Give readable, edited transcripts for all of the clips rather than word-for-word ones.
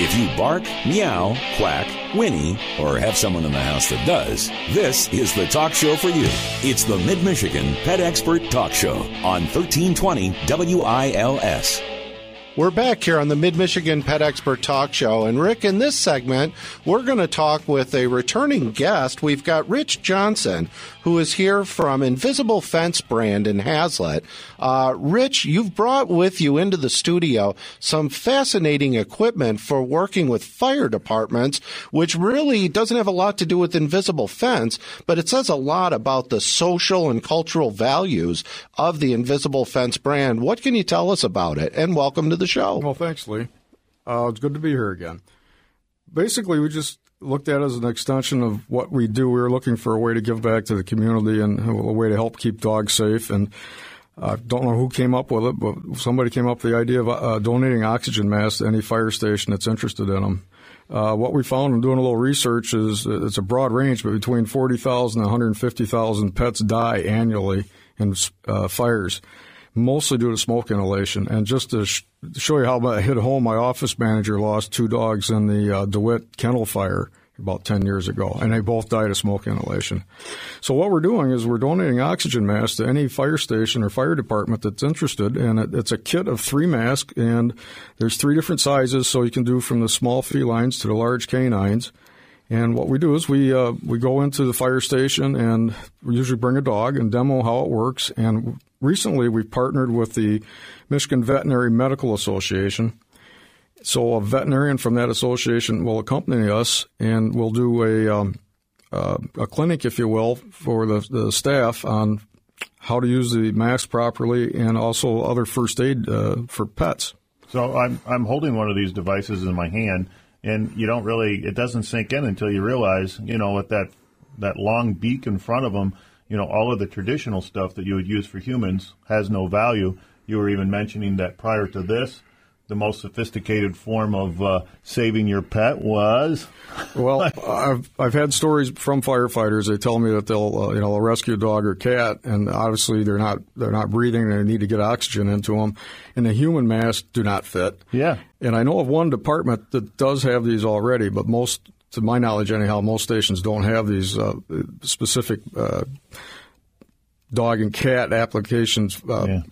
If you bark, meow, quack, whinny, or have someone in the house that does, this is the talk show for you. It's the Mid-Michigan Pet Expert Talk Show on 1320 WILS. We're back here on the Mid-Michigan Pet Expert Talk Show. And, Rick, in this segment, we're going to talk with a returning guest. We've got Rich Johnson, who is here from Invisible Fence brand in Hazlet. Rich, you've brought with you into the studio some fascinating equipment for working with fire departments, which really doesn't have a lot to do with Invisible Fence, but it says a lot about the social and cultural values of the Invisible Fence brand. What can you tell us about it? And welcome to the show. Well, thanks, Lee. It's good to be here again. Basically, we just looked at it as an extension of what we do. We were looking for a way to give back to the community and a way to help keep dogs safe. And I don't know who came up with it, but somebody came up with the idea of donating oxygen masks to any fire station that's interested in them. What we found in doing a little research is it's a broad range, but between 40,000 and 150,000 pets die annually in fires, mostly due to smoke inhalation. And just to show you how it hit home, my office manager lost 2 dogs in the DeWitt kennel fire about 10 years ago, and they both died of smoke inhalation. So what we're doing is we're donating oxygen masks to any fire station or fire department that's interested, and it's a kit of 3 masks, and there's 3 different sizes, so you can do from the small felines to the large canines. And what we do is we go into the fire station, and we usually bring a dog and demo how it works. And recently we've partnered with the Michigan Veterinary Medical Association. So a veterinarian from that association will accompany us, and we'll do a clinic, if you will, for the staff on how to use the mask properly and also other first aid for pets. So I'm holding one of these devices in my hand, and it doesn't sink in until you realize, with that long beak in front of them, all of the traditional stuff that you would use for humans has no value. You were even mentioning that prior to this, the most sophisticated form of saving your pet was? Well, I've had stories from firefighters. They tell me that they'll rescue a dog or cat, and obviously they're not breathing, and they need to get oxygen into them, and the human masks do not fit. Yeah. And I know of one department that does have these already, but most, to my knowledge anyhow, most stations don't have these specific dog and cat applications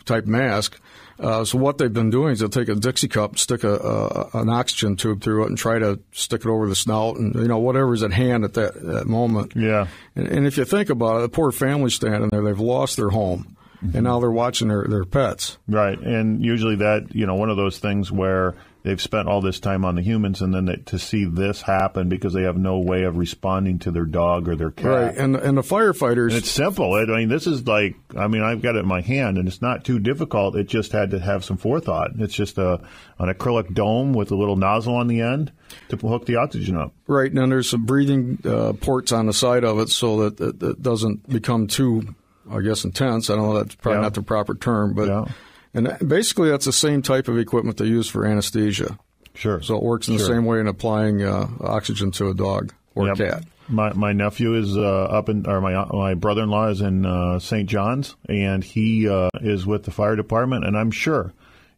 type mask. So what they've been doing is they'll take a Dixie cup, stick an oxygen tube through it, and try to stick it over the snout, and whatever's at hand at that moment. Yeah. And if you think about it, the poor family standing there, they've lost their home, and now they're watching their pets. Right. And usually that one of those things where they've spent all this time on the humans, and then to see this happen because they have no way of responding to their dog or their cat. Right, and the firefighters... And it's simple. This is I've got it in my hand, and it's not too difficult. It just had to have some forethought. It's just an acrylic dome with a little nozzle on the end to hook the oxygen up. Right, and then there's some breathing ports on the side of it so that it doesn't become too, I guess, intense. I don't know, that's probably not the proper term, but... Yeah. And basically, that's the same type of equipment they use for anesthesia. Sure. So it works in the same way in applying oxygen to a dog or cat. My nephew is my brother-in-law is in St. John's, and he is with the fire department. And I'm sure,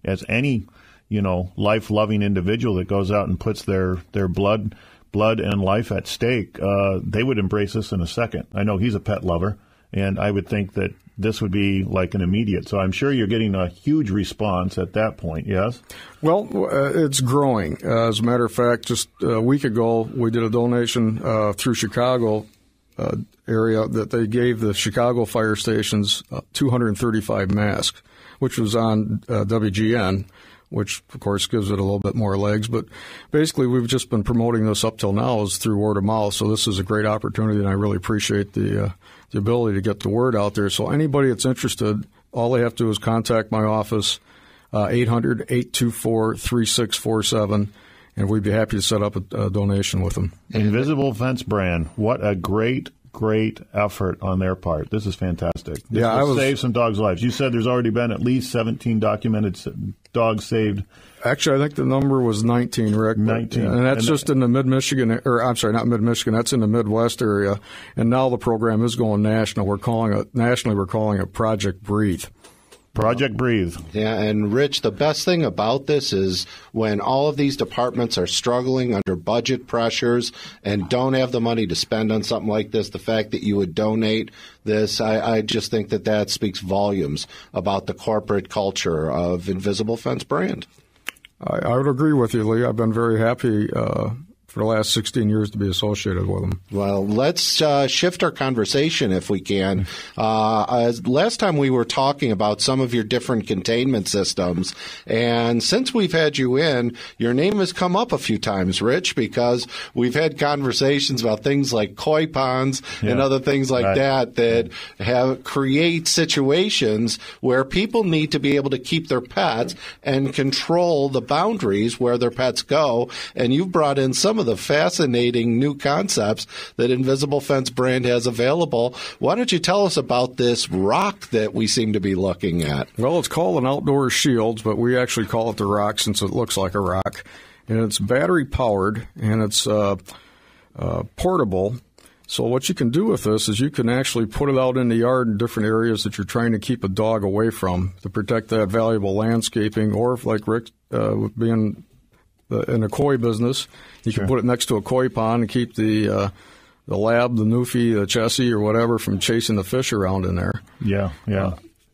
as any life-loving individual that goes out and puts their blood and life at stake, they would embrace this in a second. I know he's a pet lover, and I would think that this would be like an immediate. So I'm sure you're getting a huge response at that point, yes? Well, it's growing. As a matter of fact, just a week ago, we did a donation through Chicago area that they gave the Chicago fire stations 235 masks, which was on WGN, which, of course, gives it a little bit more legs. But basically, we've just been promoting this up till now is through word of mouth. So this is a great opportunity, and I really appreciate the ability to get the word out there. So anybody that's interested, all they have to do is contact my office, 800-824-3647, and we'd be happy to set up a donation with them. Invisible Fence brand. What a great effort on their part. This is fantastic. This will save some dogs' lives. You said there's already been at least 17 documented dogs saved. Actually, I think the number was 19, Rick. 19. And that's just in the mid-Michigan, or I'm sorry, not mid-Michigan, that's in the Midwest area. And now the program is going national. We're calling it Project Breathe. Project Breathe. Yeah, and Rich, the best thing about this is when all of these departments are struggling under budget pressures and don't have the money to spend on something like this, the fact that you would donate this, I just think that speaks volumes about the corporate culture of Invisible Fence brand. I would agree with you, Lee. I've been very happy for the last 16 years to be associated with them. Well, let's shift our conversation if we can. Last time we were talking about some of your different containment systems, and since we've had you in, your name has come up a few times, Rich, because we've had conversations about things like koi ponds and other things like that have create situations where people need to be able to keep their pets and control the boundaries where their pets go, and you've brought in some of the fascinating new concepts that Invisible Fence brand has available. Why don't you tell us about this rock that we seem to be looking at? Well, it's called an outdoor shield, but we actually call it the rock since it looks like a rock. And it's battery powered, and it's portable. So what you can do with this is you can actually put it out in the yard in different areas that you're trying to keep a dog away from to protect that valuable landscaping, or if, like Rick, being in the koi business, you can put it next to a koi pond and keep the lab, the newfie, the chessie, or whatever from chasing the fish around in there. Yeah.